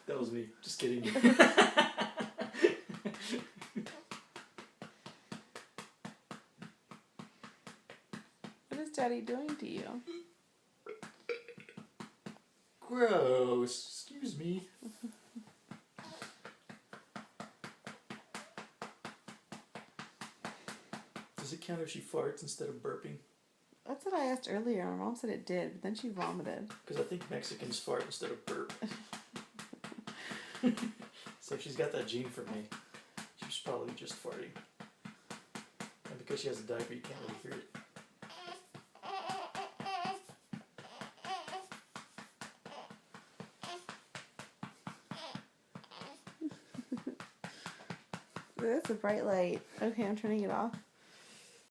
That was me. Just kidding. What is Daddy doing to you? Gross. Excuse me. Does it count if she farts instead of burping? That's what I asked earlier. My mom said it did, but then she vomited. Because I think Mexicans fart instead of burp. So if she's got that gene from me, she's probably just farting. And because she has a diaper, you can't really hear it. That's a bright light. Okay, I'm turning it off.